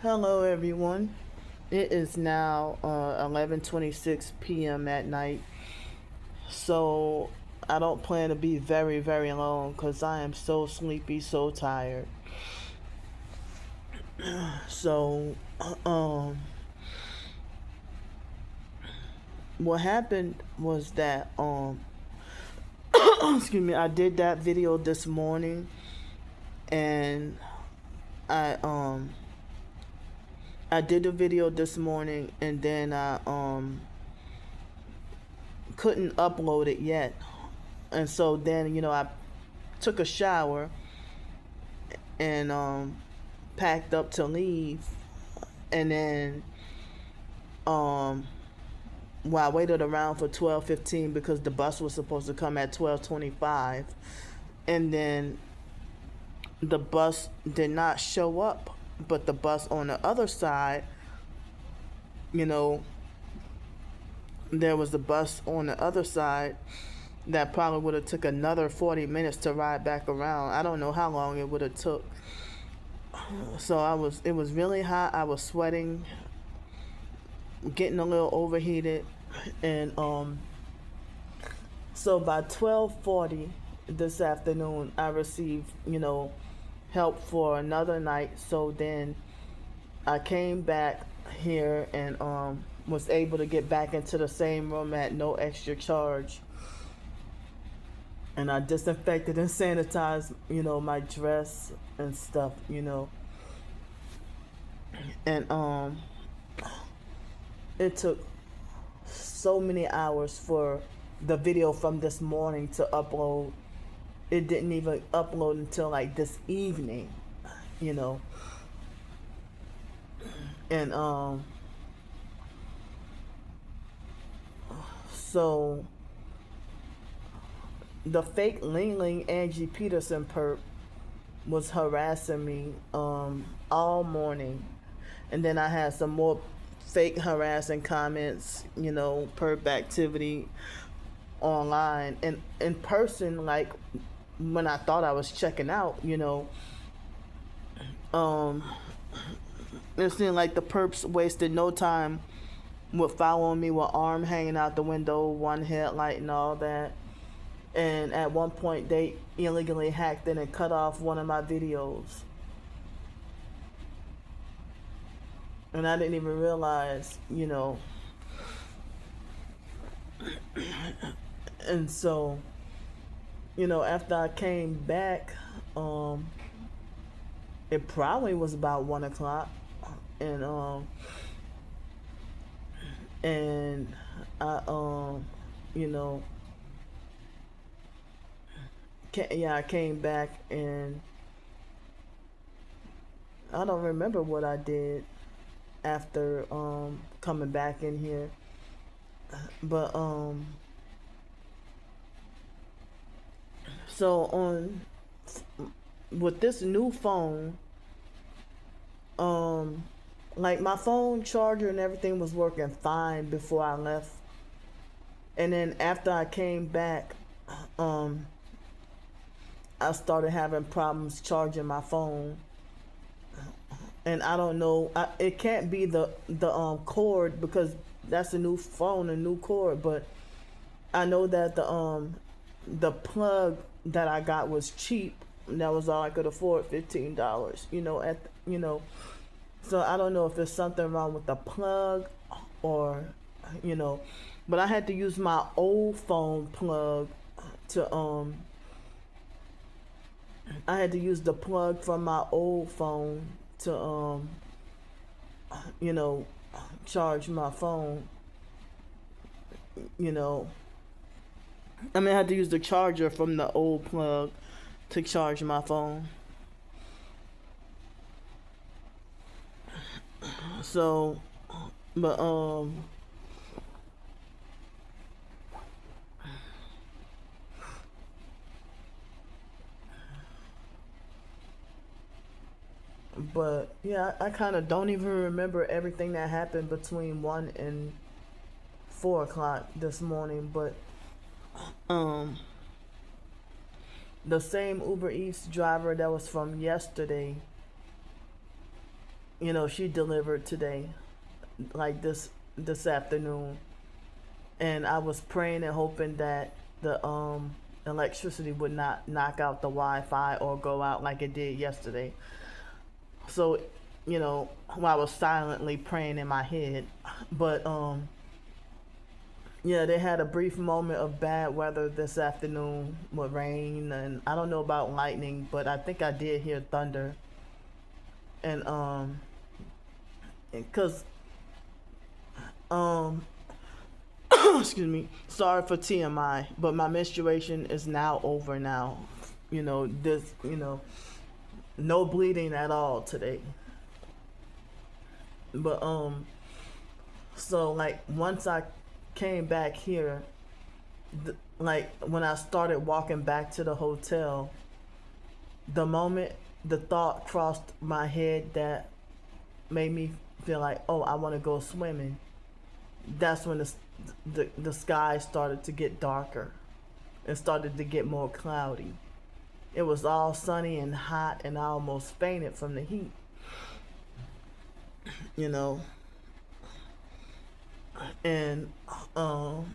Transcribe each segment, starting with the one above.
Hello, everyone. It is now 11:26 p.m. at night, so I don't plan to be very, very long because I am so sleepy, so tired. So, um, what happened was that excuse me, I did that video this morning, and I um, I did the video this morning, and then I couldn't upload it yet. And so then, I took a shower and packed up to leave. And then I waited around for 12:15 because the bus was supposed to come at 12:25. And then the bus did not show up, but the bus on the other side, you know, there was a bus on the other side that probably would have took another 40 minutes to ride back around. I don't know how long it would have took. So it was really hot. I was sweating, getting a little overheated, and so by 12:40 this afternoon I received, help for another night. So then I came back here and was able to get back into the same room at no extra charge. And I disinfected and sanitized, my dress and stuff, And it took so many hours for the video from this morning to upload. It didn't even upload until like this evening, you know. And so the fake Ling Ling Angie Peterson perp was harassing me all morning. And then I had some more fake harassing comments, perp activity online. And in person, like when I thought I was checking out, it seemed like the perps wasted no time with following me with arm hanging out the window, one headlight and all that. And at one point they illegally hacked in and cut off one of my videos. And I didn't even realize, And so, after I came back, it probably was about 1 o'clock. And I I came back, and I don't remember what I did after coming back in here. But so on with this new phone, like my phone charger and everything was working fine before I left. And then after I came back, I started having problems charging my phone. And I don't know, it can't be the cord, because that's a new phone, a new cord. But I know that the plug that I got was cheap. And that was all I could afford, $15. So I don't know if there's something wrong with the plug, or but I had to use my old phone plug to I had to use the plug from my old phone to charge my phone. I had to use the charger from the old plug to charge my phone. So, but yeah, I kind of don't even remember everything that happened between 1 and 4 o'clock this morning. But the same Uber Eats driver that was from yesterday, she delivered today, like this afternoon, and I was praying and hoping that the electricity would not knock out the Wi-Fi or go out like it did yesterday. So, while I was silently praying in my head, but yeah, they had a brief moment of bad weather this afternoon with rain, and I don't know about lightning, but I think I did hear thunder, and because um excuse me, sorry for TMI, but my menstruation is now over now. This, no bleeding at all today. But so like once I came back here, like when I started walking back to the hotel, the moment the thought crossed my head that made me feel like, oh, I want to go swimming, that's when the sky started to get darker. It started to get more cloudy. It was all sunny and hot, and I almost fainted from the heat. You know, and um,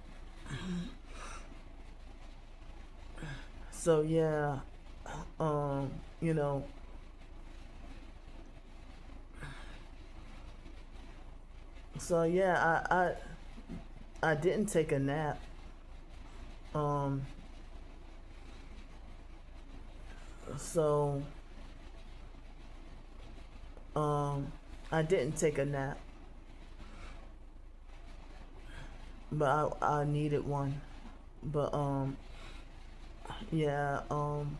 so yeah, um, you know, so yeah, I didn't take a nap. Um, so um, I didn't take a nap, but I needed one. But yeah, trying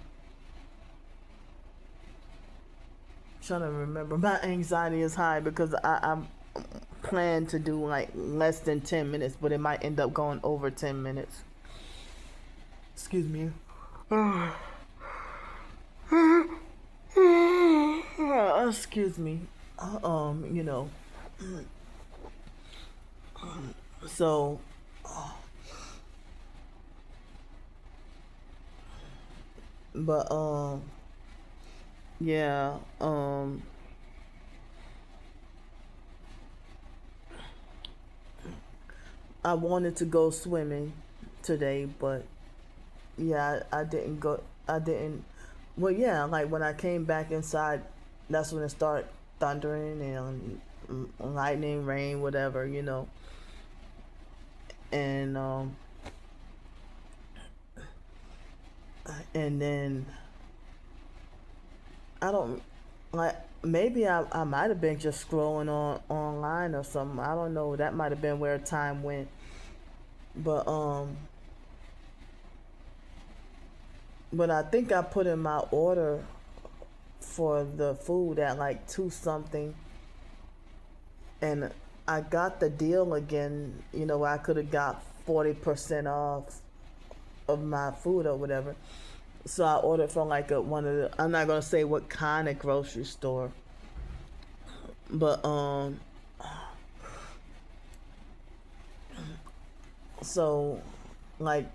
to remember. My anxiety is high because I'm plan to do like less than 10 minutes, but it might end up going over 10 minutes. Excuse me. Excuse me. You know, so, but, yeah, I wanted to go swimming today, but yeah, I didn't go. I didn't. Well, yeah, like when I came back inside, that's when it started thundering and lightning, rain, whatever, and and then I don't like. Maybe I might have been just scrolling on online or something. I don't know. That might have been where time went. But I think I put in my order for the food at like 2 something, and I got the deal again. I could have got 40% off of my food or whatever. So I ordered from like one of the. I'm not gonna say what kind of grocery store, but so like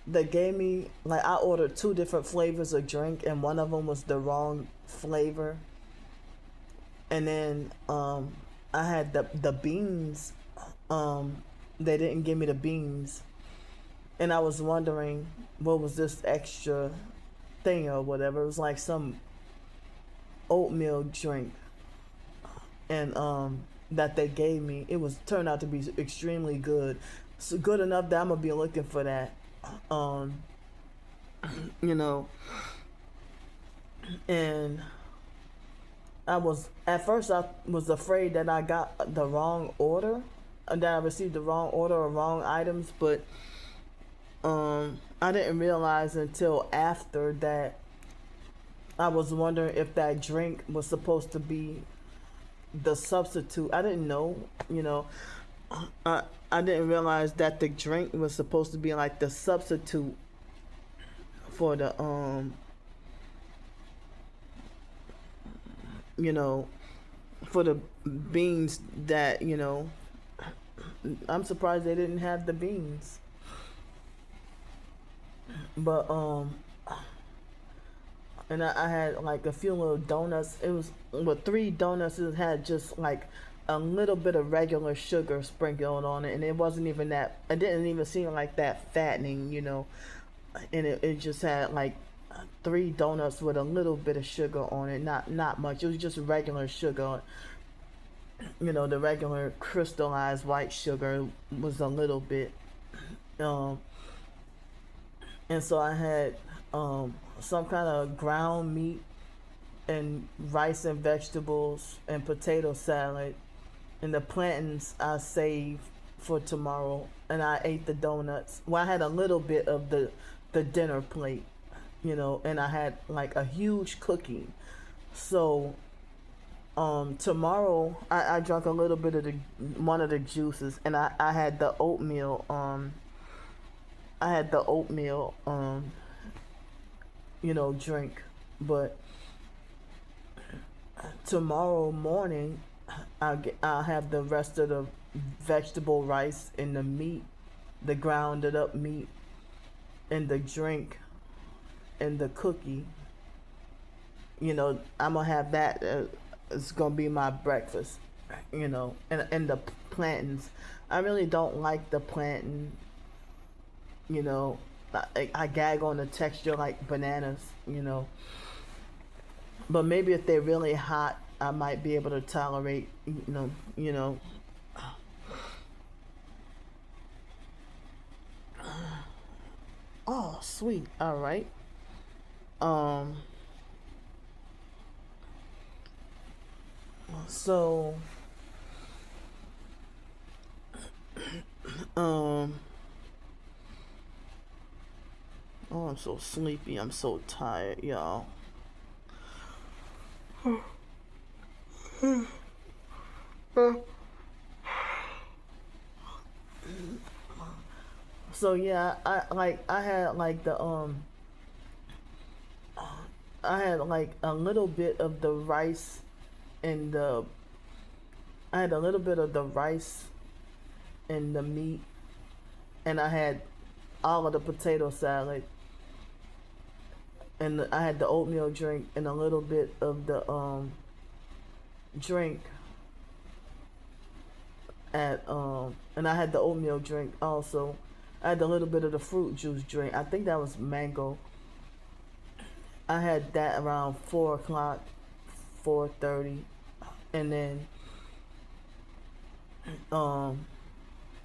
they gave me, like, I ordered 2 different flavors of drink, and one of them was the wrong flavor, and then I had the beans. They didn't give me the beans, and I was wondering what was this extra thing or whatever. It was like some oatmeal drink, and that they gave me. It was turned out to be extremely good, so good enough that I'm gonna be looking for that. Um, you know, and at first I was afraid that I got the wrong order, that I received the wrong order or wrong items, but I didn't realize until after that. I was wondering if that drink was supposed to be the substitute. I didn't know, I I didn't realize that the drink was supposed to be like the substitute for the you know for the beans that I'm surprised they didn't have the beans. But and I had like a few little donuts. It was with 3 donuts. It had just like a little bit of regular sugar sprinkled on it, and it wasn't even that. It didn't even seem like that fattening, And it just had like 3 donuts with a little bit of sugar on it. Not much. It was just regular sugar. The regular crystallized white sugar was a little bit. Um, and so I had some kind of ground meat and rice and vegetables and potato salad, and the plantains I saved for tomorrow. And I ate the donuts. Well, I had a little bit of the dinner plate, and I had like a huge cookie. So tomorrow I drank a little bit of the one of the juices, and I had the oatmeal. I had the oatmeal drink. But tomorrow morning I'll have the rest of the vegetable rice and the meat, the grounded up meat, and the drink and the cookie. I'm gonna have that. It's gonna be my breakfast. And the plantains. I really don't like the plantain. You know, I gag on the texture like bananas. But maybe if they're really hot, I might be able to tolerate. You know. Oh, sweet. All right. Um. So. Um. Oh, I'm so sleepy. I'm so tired, y'all. So yeah, I had like I had like a little bit of the rice and the I had a little bit of the rice and the meat, and I had all of the potato salad, and I had the oatmeal drink and a little bit of the drink and I had the oatmeal drink also. I had a little bit of the fruit juice drink. I think that was mango. I had that around 4 o'clock, 4:30, and then um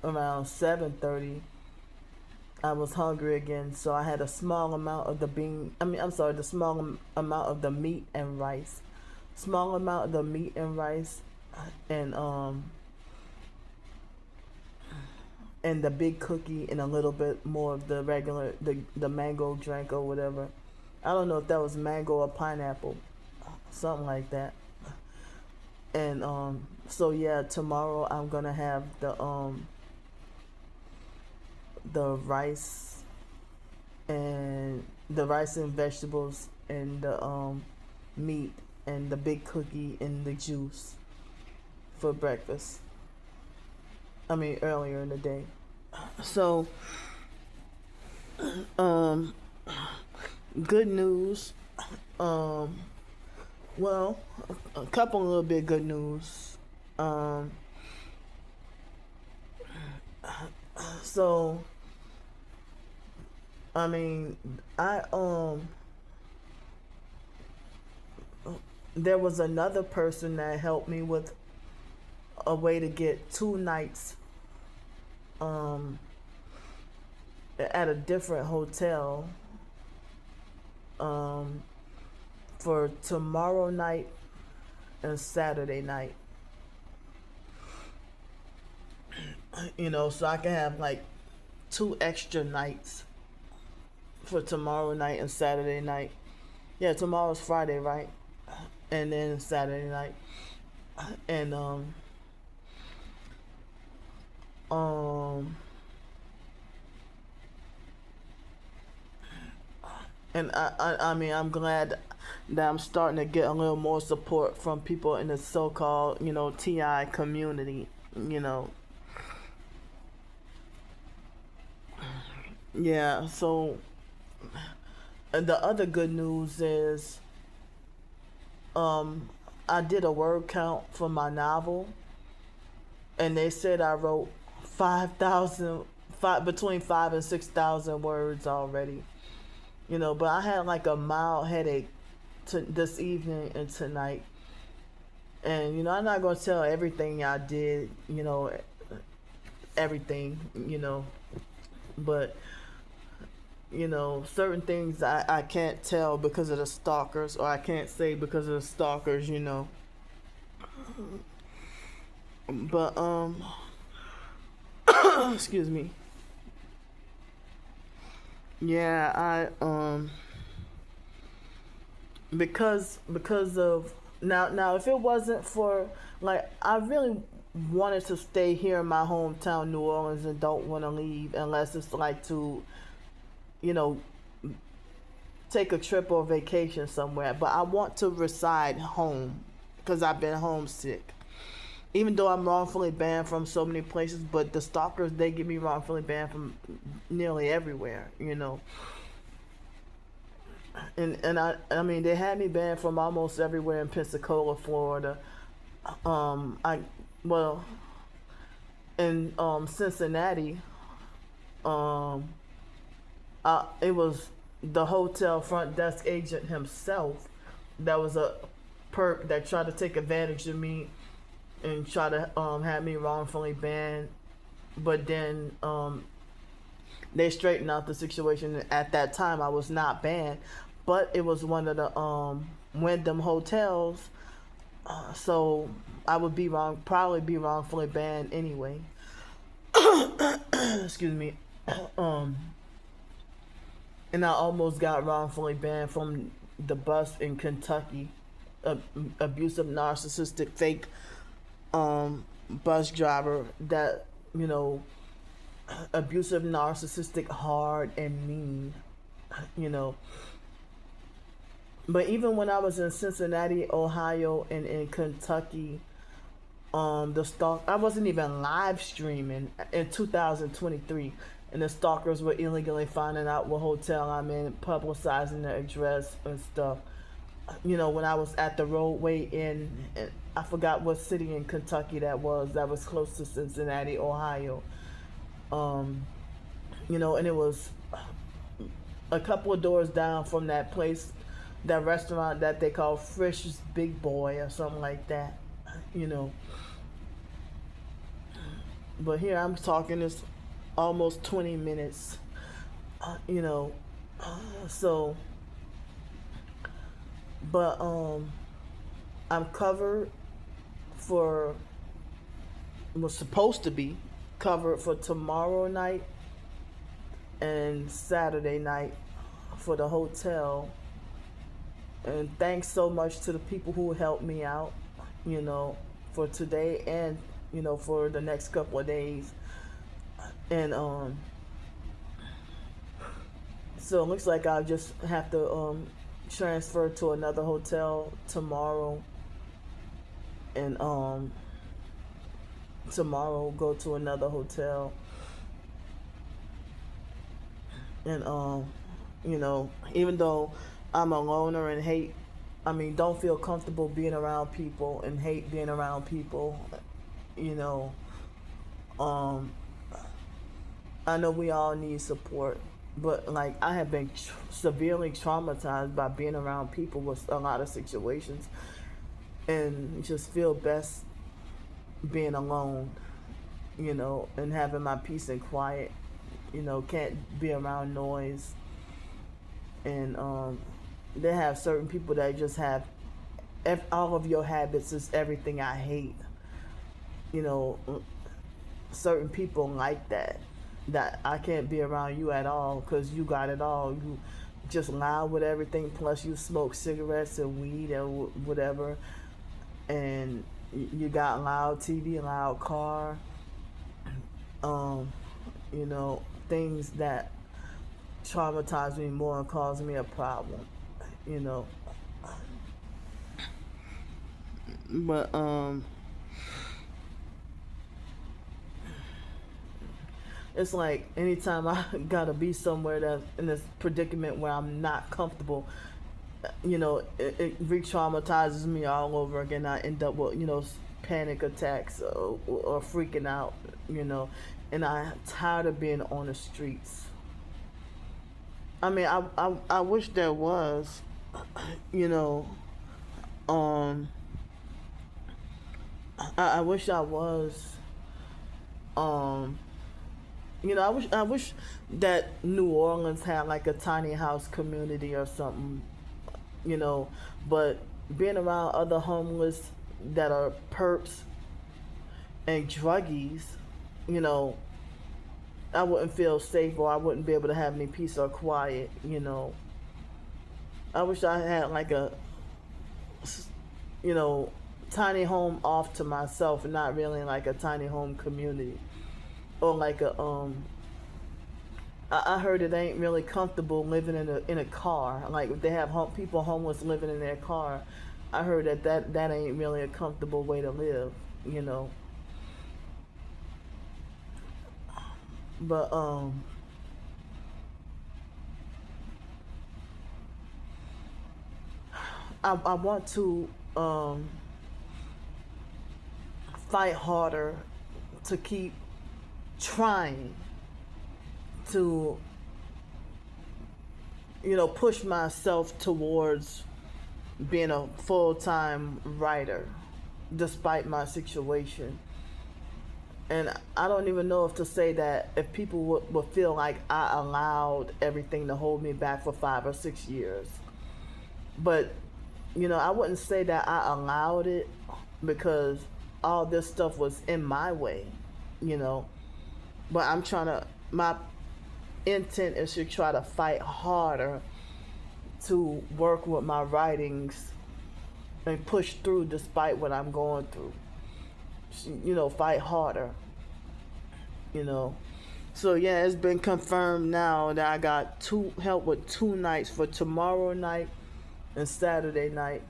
around 7:30 I was hungry again, so I had a small amount of the the small amount of the meat and rice. Small amount of the meat and rice, and the big cookie, and a little bit more of the regular the mango drink or whatever. I don't know if that was mango or pineapple, something like that. And so yeah, tomorrow I'm gonna have the and rice and vegetables and the meat and the big cookie and the juice for breakfast. Earlier in the day. So um good news. um well, a couple little bit good news. um so I mean, I there was another person that helped me with a way to get 2 nights um at a different hotel um for tomorrow night and Saturday night. So I can have like 2 extra nights for tomorrow night and Saturday night. Yeah, tomorrow's Friday, right? And then Saturday night. And um and I'm glad that I'm starting to get a little more support from people in the so-called, TI community, you know. Yeah, so And the other good news is, um, I did a word count for my novel, and they said I wrote 5,000, between 5 and 6,000 words already. But I had like a mild headache this evening and tonight, and I'm not gonna tell everything I did. Everything. But certain things I can't tell because of the stalkers, or I can't say because of the stalkers. But excuse me. Yeah, because of now if it wasn't for, like, I really wanted to stay here in my hometown, New Orleans, and don't want to leave unless it's like to, you know, take a trip or vacation somewhere. But I want to reside home because I've been homesick. Even though I'm wrongfully banned from so many places, but the stalkers, they get me wrongfully banned from nearly everywhere. And I mean, they had me banned from almost everywhere in Pensacola, Florida. I well in Cincinnati. Um, it was the hotel front desk agent himself that was a perp that tried to take advantage of me and try to have me wrongfully banned. But then they straightened out the situation. At that time, I was not banned, but it was one of the Wyndham hotels, so I would probably be wrongfully banned anyway. Excuse me. um, and I almost got wrongfully banned from the bus in Kentucky. Abusive, narcissistic, fake bus driver that you know abusive, narcissistic, hard, and mean. you know but even when I was in Cincinnati, Ohio, and in Kentucky, the stalk I wasn't even live streaming in 2023, and the stalkers were illegally finding out what hotel I'm in, publicizing the address and stuff. When I was at the roadway in I forgot what city in Kentucky that was close to Cincinnati, Ohio. um and it was a couple of doors down from that place, that restaurant that they call Frisch's Big Boy or something like that. you know but here I'm talking this almost 20 minutes. uh, you know so but I'm covered for was supposed to be covered for tomorrow night and Saturday night for the hotel. And thanks so much to the people who helped me out, for today and for the next couple of days. And so it looks like I'll just have to transfer to another hotel tomorrow, and tomorrow go to another hotel. And even though I'm a loner and don't feel comfortable being around people and hate being around people, you know um I know we all need support, but like I have been severely traumatized by being around people with a lot of situations, and just feel best being alone, and having my peace and quiet. Can't be around noise. And they have certain people that just have all of your habits is everything I hate. You know, certain people like that I can't be around you at all because you got it all. You just loud with everything. Plus, you smoke cigarettes and weed and whatever, and you got loud TV, loud car. Um, things that traumatize me more and cause me a problem. You know, but It's like anytime I gotta be somewhere that's in this predicament where I'm not comfortable, it re-traumatizes me all over again. I end up with, panic attacks or freaking out, and I'm tired of being on the streets. I mean, I wish there was, you know, um, I wish I was, um, I wish that New Orleans had like a tiny house community or something, you know, but being around other homeless that are perps and druggies, you know, I wouldn't feel safe, or I wouldn't be able to have any peace or quiet. I wish I had like a, you know, tiny home off to myself, and not really like a tiny home community. Or like I heard it ain't really comfortable living in a car. Like they have people homeless living in their car. I heard that ain't really a comfortable way to live. But I want to fight harder to keep trying to push myself towards being a full-time writer despite my situation. And I don't even know if to say that if people would feel like I allowed everything to hold me back for 5 or 6 years. But I wouldn't say that I allowed it, because all this stuff was in my way, you know. But my intent is to try to fight harder to work with my writings and push through despite what I'm going through. Fight harder, So yeah, it's been confirmed now that I got help with 2 nights, for tomorrow night and Saturday night.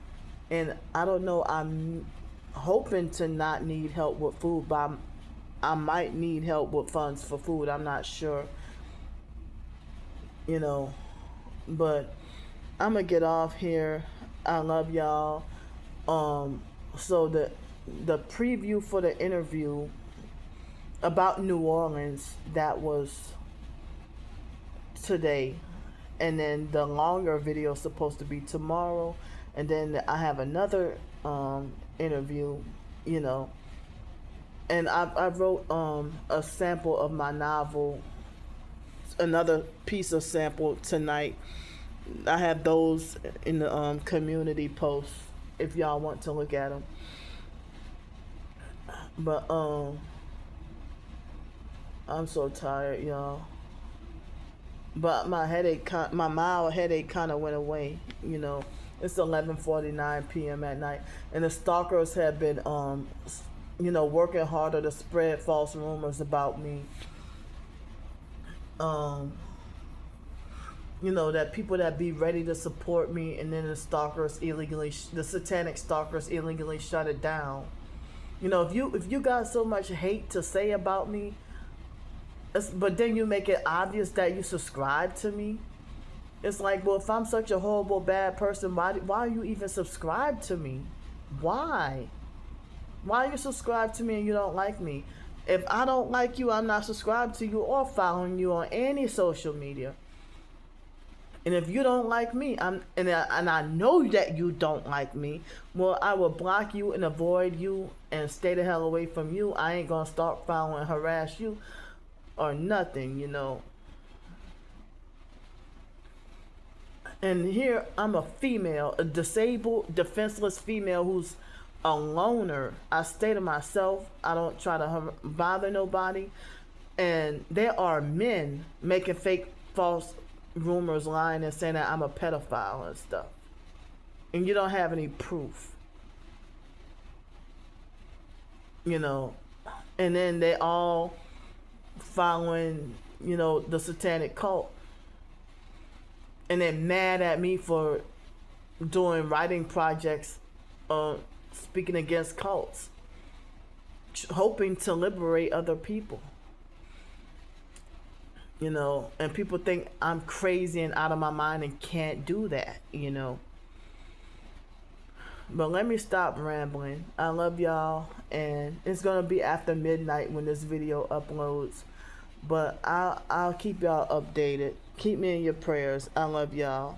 And I don't know, I'm hoping to not need help with food, but I might need help with funds for food. I'm not sure, but I'm gonna get off here. I love y'all. So the preview for the interview about New Orleans, that was today, and then the longer video is supposed to be tomorrow, and then I have another interview, and I wrote a sample of my novel, another piece of sample tonight. I have those in the community posts if y'all want to look at them. But I'm so tired, y'all. But my mild headache kind of went away. It's 11:49 p.m. at night, and the stalkers have been working harder to spread false rumors about me. That people that be ready to support me, and then the satanic stalkers illegally shut it down. If you got so much hate to say about me, but then you make it obvious that you subscribe to me, it's like, well, if I'm such a horrible, bad person, why you even subscribe to me? Why you subscribe to me and you don't like me? If I don't like you, I'm not subscribed to you or following you on any social media. And if you don't like me, and I know that you don't like me, well, I will block you and avoid you and stay the hell away from you. I ain't gonna start following and harass you or nothing, And here I'm a female, a disabled, defenseless female who's a loner. I stay to myself. I don't try to bother nobody. And there are men making fake, false rumors, lying and saying that I'm a pedophile and stuff, and you don't have any proof, and then they all following the satanic cult, and they're mad at me for doing writing projects speaking against cults, hoping to liberate other people. you know, and people think I'm crazy and out of my mind and can't do that, you know. But let me stop rambling. I love y'all, and it's gonna be after midnight when this video uploads. But I'll keep y'all updated. Keep me in your prayers. I love y'all.